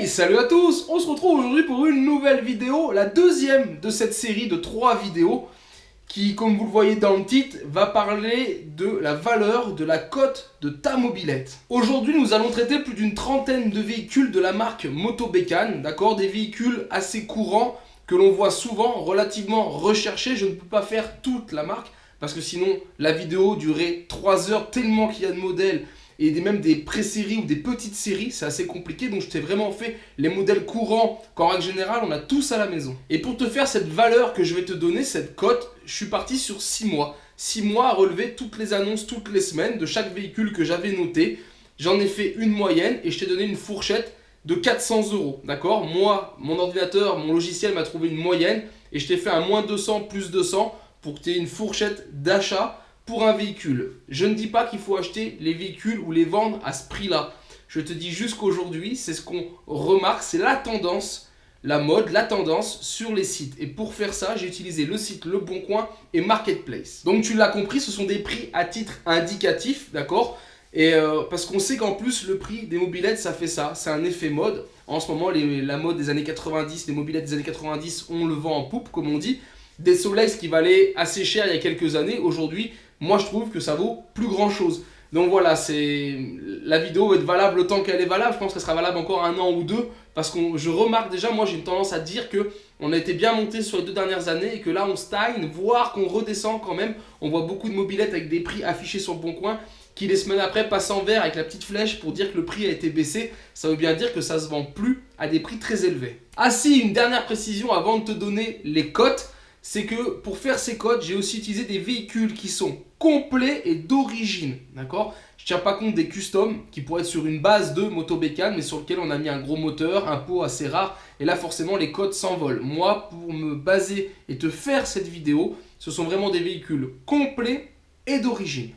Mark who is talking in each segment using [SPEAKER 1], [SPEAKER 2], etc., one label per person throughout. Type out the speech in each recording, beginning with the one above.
[SPEAKER 1] Hey, salut à tous! On se retrouve aujourd'hui pour une nouvelle vidéo, la deuxième de cette série de 3 vidéos qui, comme vous le voyez dans le titre, va parler de la valeur de la cote de ta mobilette. Aujourd'hui, nous allons traiter plus d'une trentaine de véhicules de la marque Moto Bécane, d'accord? Des véhicules assez courants que l'on voit souvent, relativement recherchés. Je ne peux pas faire toute la marque parce que sinon la vidéo durait 3 heures tellement qu'il y a de modèles et même des pré-séries ou des petites séries, c'est assez compliqué. Donc je t'ai vraiment fait les modèles courants qu'en règle générale on a tous à la maison. Et pour te faire cette valeur que je vais te donner, cette cote, je suis parti sur 6 mois. 6 mois à relever toutes les annonces toutes les semaines de chaque véhicule que j'avais noté. J'en ai fait une moyenne et je t'ai donné une fourchette de 400 €. D'accord? Moi, mon ordinateur, mon logiciel m'a trouvé une moyenne et je t'ai fait un moins 200 plus 200 pour que tu aies une fourchette d'achat pour un véhicule. Je ne dis pas qu'il faut acheter les véhicules ou les vendre à ce prix-là. Je te dis juste qu'aujourd'hui, c'est ce qu'on remarque, c'est la tendance, la mode, la tendance sur les sites. Et pour faire ça, j'ai utilisé le site Le Bon Coin et Marketplace. Donc tu l'as compris, ce sont des prix à titre indicatif, d'accord? Et parce qu'on sait qu'en plus, le prix des mobilettes, ça fait ça. C'est un effet mode. En ce moment, la mode des années 90, les mobilettes des années 90, on le vend en poupe, comme on dit. Des Soleil, qui valaient assez cher il y a quelques années, aujourd'hui, moi je trouve que ça vaut plus grand chose. Donc voilà, la vidéo va être valable le temps qu'elle est valable. Je pense qu'elle sera valable encore 1 an ou 2. Parce que je remarque déjà, moi j'ai une tendance à dire qu'on a été bien monté sur les 2 dernières années et que là on stagne, voire qu'on redescend quand même. On voit beaucoup de mobilettes avec des prix affichés sur le Bon Coin qui les semaines après passent en vert avec la petite flèche pour dire que le prix a été baissé. Ça veut bien dire que ça se vend plus à des prix très élevés. Ah si, une dernière précision avant de te donner les cotes. C'est que pour faire ces cotes, j'ai aussi utilisé des véhicules qui sont complets et d'origine, d'accord? Je ne tiens pas compte des customs qui pourraient être sur une base de Moto Bécane, mais sur lequel on a mis un gros moteur, un pot assez rare, et là forcément les cotes s'envolent. Moi, pour me baser et te faire cette vidéo, ce sont vraiment des véhicules complets et d'origine.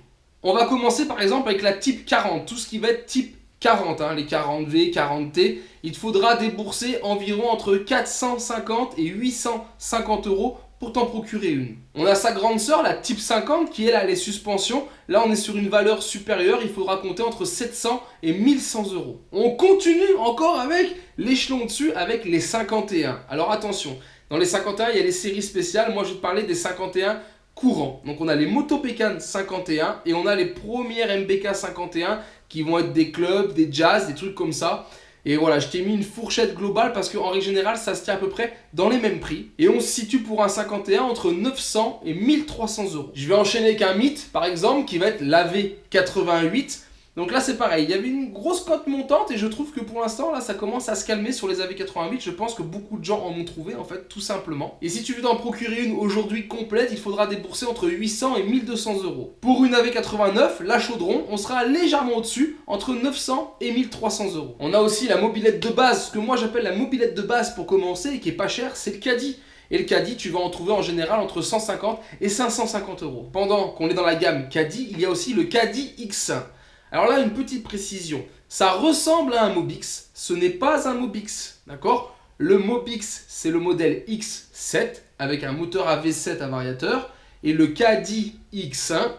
[SPEAKER 1] On va commencer par exemple avec la Type 40, tout ce qui va être Type 40, hein, les 40V, 40T, il te faudra débourser environ entre 450 et 850 € pour t'en procurer une. On a sa grande sœur, la Type 50, qui elle a les suspensions. Là, on est sur une valeur supérieure, il faudra compter entre 700 et 1100 €. On continue encore avec l'échelon dessus, avec les 51. Alors attention, dans les 51, il y a les séries spéciales. Moi, je vais te parler des 51 courants. Donc on a les Moto Bécane 51 et on a les premières MBK 51 qui vont être des clubs, des jazz, des trucs comme ça. Et voilà, je t'ai mis une fourchette globale parce qu'en règle générale, ça se tient à peu près dans les mêmes prix. Et on se situe pour un 51 entre 900 et 1300 €. Je vais enchaîner avec un mythe, par exemple, qui va être l'AV88. Donc là, c'est pareil. Il y avait une grosse cote montante et je trouve que pour l'instant, là, ça commence à se calmer sur les AV88. Je pense que beaucoup de gens en ont trouvé, en fait, tout simplement. Et si tu veux t'en procurer une aujourd'hui complète, il faudra débourser entre 800 et 1200 €. Pour une AV89, la chaudron, on sera légèrement au-dessus, entre 900 et 1300 €. On a aussi la mobilette de base, ce que moi j'appelle la mobilette de base pour commencer et qui est pas chère, c'est le caddie. Et le caddie, tu vas en trouver en général entre 150 et 550 €. Pendant qu'on est dans la gamme caddie, il y a aussi le caddie X1. Alors là, une petite précision, ça ressemble à un Mobix, ce n'est pas un Mobix, d'accord? Le Mobix, c'est le modèle X7 avec un moteur à V7 à variateur et le Caddy X1,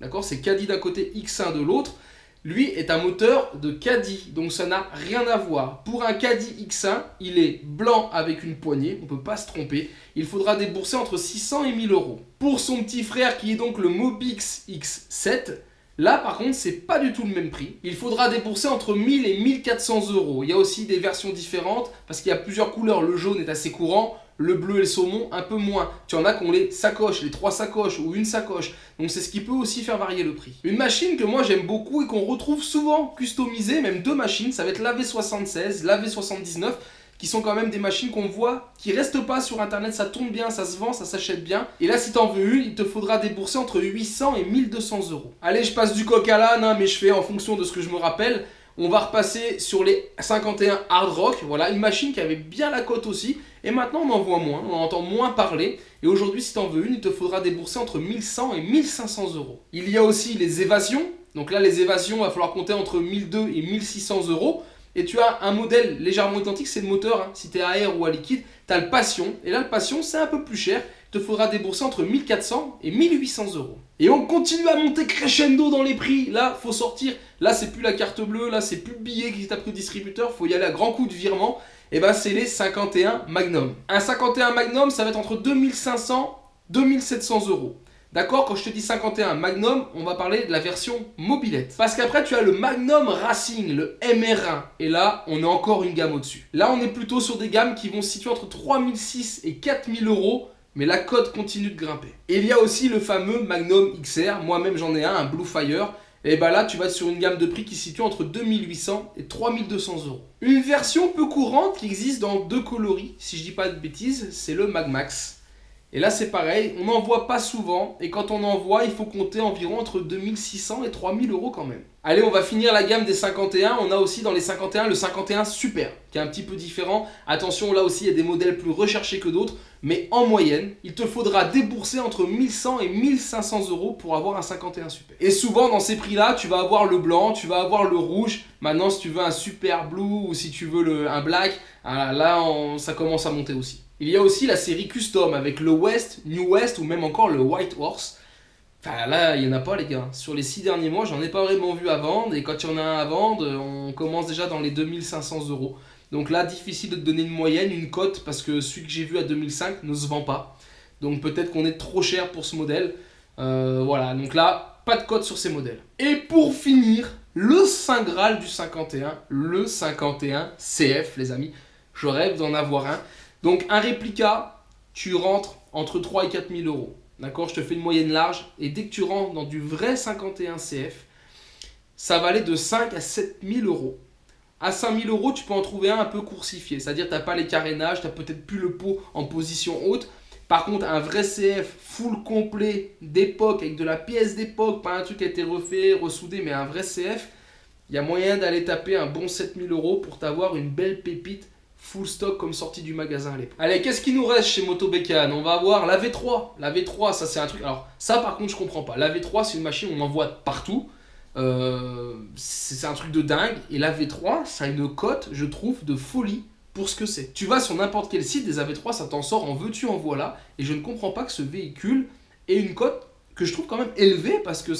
[SPEAKER 1] d'accord? C'est Caddy d'un côté, X1 de l'autre, lui est un moteur de Caddy, donc ça n'a rien à voir. Pour un Caddy X1, il est blanc avec une poignée, on ne peut pas se tromper, il faudra débourser entre 600 et 1000 €. Pour son petit frère qui est donc le Mobix X7, là, par contre, c'est pas du tout le même prix. Il faudra débourser entre 1000 et 1400 €. Il y a aussi des versions différentes parce qu'il y a plusieurs couleurs. Le jaune est assez courant, le bleu et le saumon un peu moins. Tu en as qui ont les sacoches, les 3 sacoches ou une sacoche. Donc c'est ce qui peut aussi faire varier le prix. Une machine que moi j'aime beaucoup et qu'on retrouve souvent customisée, même 2 machines, ça va être l'AV76, l'AV79. Qui sont quand même des machines qu'on voit, qui restent pas sur internet, ça tourne bien, ça se vend, ça s'achète bien. Et là, si tu en veux une, il te faudra débourser entre 800 et 1200 €. Allez, je passe du coq à l'âne, hein, mais je fais en fonction de ce que je me rappelle. On va repasser sur les 51 Hard Rock. Voilà, une machine qui avait bien la cote aussi. Et maintenant, on en voit moins, on en entend moins parler. Et aujourd'hui, si tu en veux une, il te faudra débourser entre 1100 et 1500 €. Il y a aussi les évasions. Donc là, les évasions, il va falloir compter entre 1200 et 1600 €. Et tu as un modèle légèrement identique, c'est le moteur, hein. Si tu es à air ou à liquide, tu as le Passion. Et là, le Passion, c'est un peu plus cher. te faudra débourser entre 1400 et 1800 euros. Et on continue à monter crescendo dans les prix. Là, faut sortir. Là, c'est plus la carte bleue. Là, c'est plus le billet qui tape le distributeur. Faut y aller à grand coup de virement. Et ben, c'est les 51 Magnum. Un 51 Magnum, ça va être entre 2500 et 2700 euros. D'accord, quand je te dis 51 Magnum, on va parler de la version mobilette. Parce qu'après, tu as le Magnum Racing, le MR1. Et là, on est encore une gamme au-dessus. Là, on est plutôt sur des gammes qui vont se situer entre 3006 et 4000 euros. Mais la cote continue de grimper. Et il y a aussi le fameux Magnum XR. Moi-même, j'en ai un Blue Fire. Et bah là, tu vas être sur une gamme de prix qui se situe entre 2800 et 3200 euros. Une version peu courante qui existe dans deux coloris, si je dis pas de bêtises, c'est le Magmax. Et là, c'est pareil, on n'en voit pas souvent. Et quand on en voit, il faut compter environ entre 2600 et 3000 euros quand même. Allez, on va finir la gamme des 51. On a aussi dans les 51 le 51 Super, qui est un petit peu différent. Attention, là aussi, il y a des modèles plus recherchés que d'autres. Mais en moyenne, il te faudra débourser entre 1100 et 1500 euros pour avoir un 51 Super. Et souvent, dans ces prix-là, tu vas avoir le blanc, tu vas avoir le rouge. Maintenant, si tu veux un Super Blue ou si tu veux un Black, là, ça commence à monter aussi. Il y a aussi la série Custom avec le West, New West ou même encore le White Horse. Enfin là, il n'y en a pas les gars. Sur les 6 derniers mois, j'en ai pas vraiment vu à vendre. Et quand il y en a un à vendre, on commence déjà dans les 2500 euros. Donc là, difficile de te donner une moyenne, une cote, parce que celui que j'ai vu à 2005 ne se vend pas. Donc peut-être qu'on est trop cher pour ce modèle. Voilà, donc là, pas de cote sur ces modèles. Et pour finir, le Saint Graal du 51, le 51 CF les amis. Je rêve d'en avoir un. Donc un réplica, tu rentres entre 3 et 4 000 euros. D'accord, je te fais une moyenne large. Et dès que tu rentres dans du vrai 51 CF, ça va aller de 5 à 7 000 euros. À 5 000 euros, tu peux en trouver un peu coursifié. C'est-à-dire que tu n'as pas les carénages, tu n'as peut-être plus le pot en position haute. Par contre, un vrai CF full complet d'époque, avec de la pièce d'époque, pas un truc qui a été refait, ressoudé, mais un vrai CF, il y a moyen d'aller taper un bon 7 000 euros pour t'avoir une belle pépite full stock comme sortie du magasin à l'époque. Allez, qu'est-ce qui nous reste chez Moto Bécane? On va avoir la V3. La V3, ça c'est un truc... Alors ça par contre je comprends pas. La V3 c'est une machine on en voit partout. C'est un truc de dingue. Et la V3 ça a une cote je trouve de folie pour ce que c'est. Tu vas sur n'importe quel site des AV3 ça t'en sort en veux-tu en voilà. Et je ne comprends pas que ce véhicule ait une cote que je trouve quand même élevée parce que...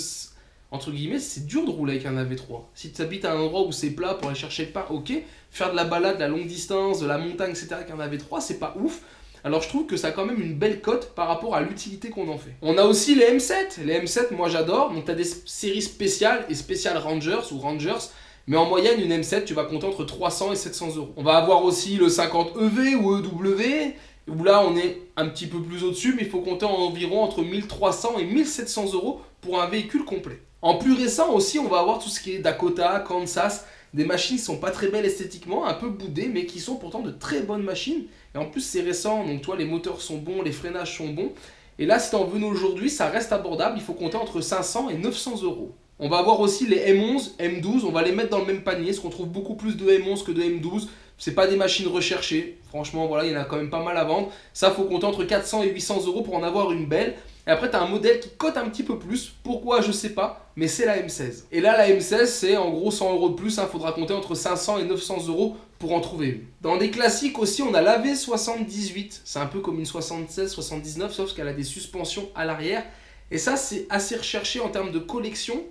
[SPEAKER 1] Entre guillemets, c'est dur de rouler avec un AV3. Si tu habites à un endroit où c'est plat pour aller chercher le pain, ok. Faire de la balade, de la longue distance, de la montagne, etc. avec un AV3, c'est pas ouf. Alors je trouve que ça a quand même une belle cote par rapport à l'utilité qu'on en fait. On a aussi les M7. Les M7, moi j'adore. Donc tu as des séries spéciales et spéciales Rangers ou Rangers. Mais en moyenne, une M7, tu vas compter entre 300 et 700 euros. On va avoir aussi le 50 EV ou EW. Où là, on est un petit peu plus au-dessus. Mais il faut compter environ entre 1300 et 1700 euros pour un véhicule complet. En plus récent aussi, on va avoir tout ce qui est Dakota, Kansas, des machines qui sont pas très belles esthétiquement, un peu boudées, mais qui sont pourtant de très bonnes machines. Et en plus, c'est récent, donc toi, les moteurs sont bons, les freinages sont bons. Et là, si tu en veux aujourd'hui, ça reste abordable, il faut compter entre 500 et 900 euros. On va avoir aussi les M11, M12, on va les mettre dans le même panier, parce qu'on trouve beaucoup plus de M11 que de M12. C'est pas des machines recherchées, franchement, voilà, il y en a quand même pas mal à vendre. Ça, faut compter entre 400 et 800 euros pour en avoir une belle. Et après, tu as un modèle qui cote un petit peu plus. Pourquoi, je sais pas, mais c'est la M16. Et là, la M16, c'est en gros 100 euros de plus. Il faudra compter entre 500 et 900 euros pour en trouver une. Dans des classiques aussi, on a la V78. C'est un peu comme une 76, 79, sauf qu'elle a des suspensions à l'arrière. Et ça, c'est assez recherché en termes de collection.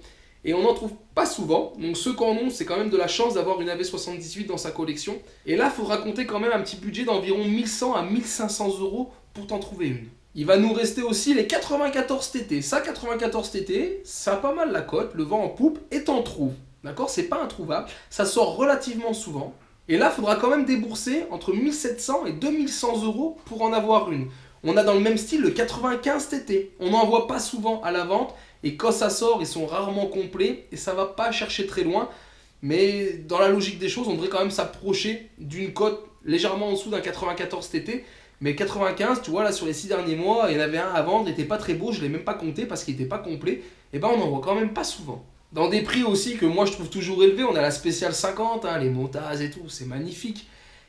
[SPEAKER 1] Et on n'en trouve pas souvent. Donc ceux qui en ont, c'est quand même de la chance d'avoir une AV78 dans sa collection. Et là, il faudra compter quand même un petit budget d'environ 1100 à 1500 euros pour t'en trouver une. Il va nous rester aussi les 94 TT. Ça, 94 TT, ça a pas mal la cote, le vent en poupe, et t'en trouves. D'accord? C'est pas introuvable. Ça sort relativement souvent. Et là, il faudra quand même débourser entre 1700 et 2100 euros pour en avoir une. On a dans le même style le 95 TT. On n'en voit pas souvent à la vente. Et quand ça sort, ils sont rarement complets. Et ça va pas chercher très loin. Mais dans la logique des choses, on devrait quand même s'approcher d'une cote légèrement en dessous d'un 94 TT. Mais 95, tu vois, là sur les 6 derniers mois, il y en avait un à vendre, il n'était pas très beau, je ne l'ai même pas compté parce qu'il n'était pas complet. Et ben on n'en voit quand même pas souvent. Dans des prix aussi que moi je trouve toujours élevés, on a la spéciale 50, hein, les Montaz et tout, c'est magnifique.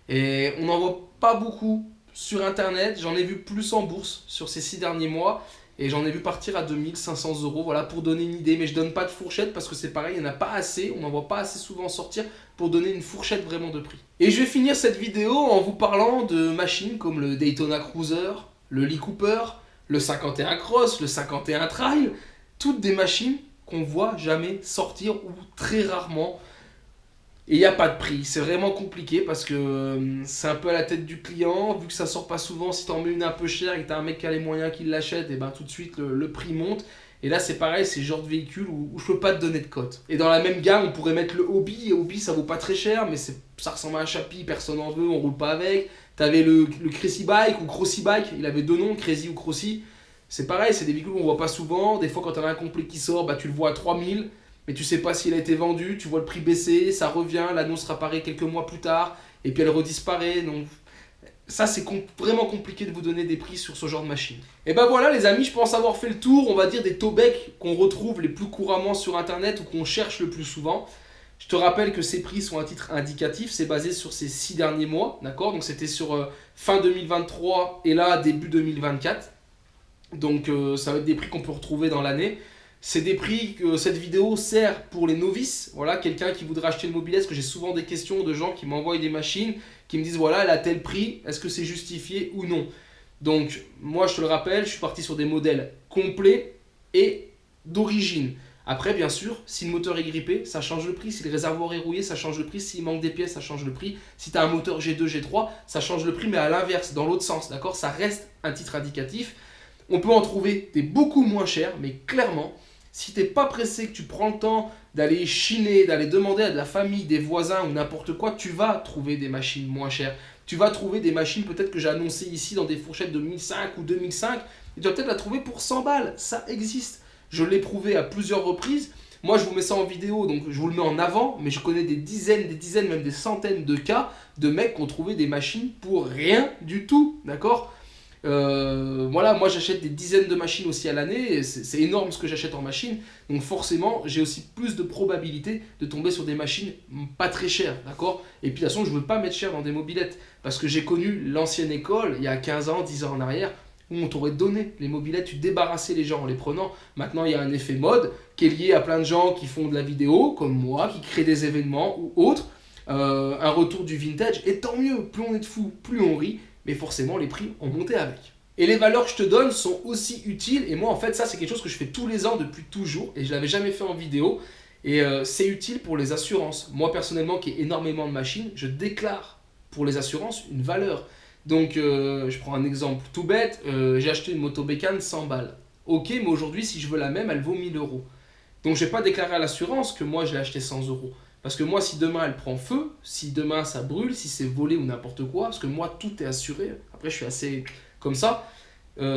[SPEAKER 1] Et on n'en voit pas beaucoup sur internet, j'en ai vu plus en bourse sur ces 6 derniers mois. Et j'en ai vu partir à 2500 euros, voilà, pour donner une idée. Mais je donne pas de fourchette parce que c'est pareil, il n'y en a pas assez, on n'en voit pas assez souvent sortir pour donner une fourchette vraiment de prix. Et je vais finir cette vidéo en vous parlant de machines comme le Daytona Cruiser, le Lee Cooper, le 51 Cross, le 51 Trail, toutes des machines qu'on voit jamais sortir ou très rarement. Et il n'y a pas de prix, c'est vraiment compliqué parce que c'est un peu à la tête du client, vu que ça sort pas souvent, si t'en mets une un peu chère et que t'as un mec qui a les moyens qui l'achète, et ben tout de suite le prix monte. Et là c'est pareil, c'est le genre de véhicule où je peux pas te donner de cote. Et dans la même gamme, on pourrait mettre le Hobby, et Hobby ça vaut pas très cher, mais ça ressemble à un Chapi, personne en veut, on roule pas avec. T'avais le Crazy Bike ou Crossy Bike, il avait deux noms, Crazy ou Crossy. C'est pareil, c'est des véhicules qu'on voit pas souvent, des fois quand t'en as un complet qui sort, bah tu le vois à 3000. Mais tu sais pas s'il a été vendu, tu vois le prix baisser, ça revient, l'annonce réapparaît quelques mois plus tard, et puis elle redisparaît. Donc ça c'est vraiment compliqué de vous donner des prix sur ce genre de machine. Et ben voilà les amis, je pense avoir fait le tour, on va dire, des tow-back qu'on retrouve les plus couramment sur internet ou qu'on cherche le plus souvent. Je te rappelle que ces prix sont à titre indicatif, c'est basé sur ces 6 derniers mois, d'accord? Donc c'était sur fin 2023 et là début 2024. Donc ça va être des prix qu'on peut retrouver dans l'année. C'est des prix que cette vidéo sert pour les novices. Voilà, quelqu'un qui voudrait acheter une mobilette, parce que j'ai souvent des questions de gens qui m'envoient des machines, qui me disent voilà, elle a tel prix, est-ce que c'est justifié ou non? Donc, moi je te le rappelle, je suis parti sur des modèles complets et d'origine. Après, bien sûr, si le moteur est grippé, ça change le prix. Si le réservoir est rouillé, ça change le prix. S'il manque des pièces, ça change le prix. Si tu as un moteur G2, G3, ça change le prix, mais à l'inverse, dans l'autre sens, d'accord? Ça reste un titre indicatif. On peut en trouver des beaucoup moins chers, mais clairement, si tu n'es pas pressé, que tu prends le temps d'aller chiner, d'aller demander à de la famille, des voisins ou n'importe quoi, tu vas trouver des machines moins chères. Tu vas trouver des machines peut-être que j'ai annoncées ici dans des fourchettes de 1005 ou 2005. Et tu vas peut-être la trouver pour 100 balles. Ça existe. Je l'ai prouvé à plusieurs reprises. Moi, je vous mets ça en vidéo, donc je vous le mets en avant. Mais je connais des dizaines, même des centaines de cas de mecs qui ont trouvé des machines pour rien du tout. D'accord ? Voilà, moi j'achète des dizaines de machines aussi à l'année, c'est énorme ce que j'achète en machine, donc forcément j'ai aussi plus de probabilité de tomber sur des machines pas très chères, d'accord? Et puis de toute façon je veux pas mettre cher dans des mobilettes, parce que j'ai connu l'ancienne école, il y a 15 ans, 10 ans en arrière, où on t'aurait donné les mobilettes, tu débarrassais les gens en les prenant. Maintenant il y a un effet mode qui est lié à plein de gens qui font de la vidéo, comme moi, qui créent des événements ou autres, un retour du vintage, et tant mieux, plus on est de fous, plus on rit, mais forcément les prix ont monté avec. Et les valeurs que je te donne sont aussi utiles, et moi en fait ça c'est quelque chose que je fais tous les ans depuis toujours, et je ne l'avais jamais fait en vidéo, et c'est utile pour les assurances. Moi personnellement qui ai énormément de machines, je déclare pour les assurances une valeur. Donc je prends un exemple tout bête, j'ai acheté une moto bécane 100 balles. Ok, mais aujourd'hui si je veux la même, elle vaut 1000 euros. Donc je ne vais pas déclarer à l'assurance que moi je l'ai acheté 100 euros. Parce que moi, si demain elle prend feu, si demain ça brûle, si c'est volé ou n'importe quoi, parce que moi tout est assuré, après je suis assez comme ça,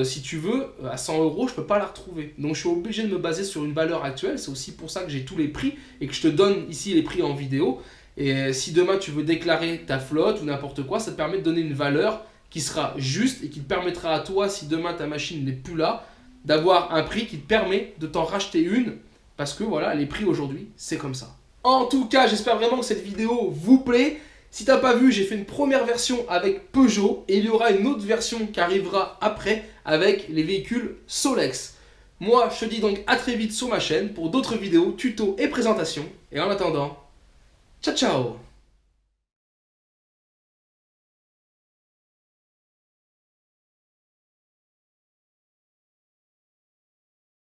[SPEAKER 1] si tu veux, à 100 euros, je peux pas la retrouver. Donc je suis obligé de me baser sur une valeur actuelle, c'est aussi pour ça que j'ai tous les prix et que je te donne ici les prix en vidéo. Et si demain tu veux déclarer ta flotte ou n'importe quoi, ça te permet de donner une valeur qui sera juste et qui te permettra à toi, si demain ta machine n'est plus là, d'avoir un prix qui te permet de t'en racheter une, parce que voilà, les prix aujourd'hui, c'est comme ça. En tout cas, j'espère vraiment que cette vidéo vous plaît. Si t'as pas vu, j'ai fait une première version avec Peugeot et il y aura une autre version qui arrivera après avec les véhicules Solex. Moi, je te dis donc à très vite sur ma chaîne pour d'autres vidéos, tutos et présentations. Et en attendant, ciao ciao!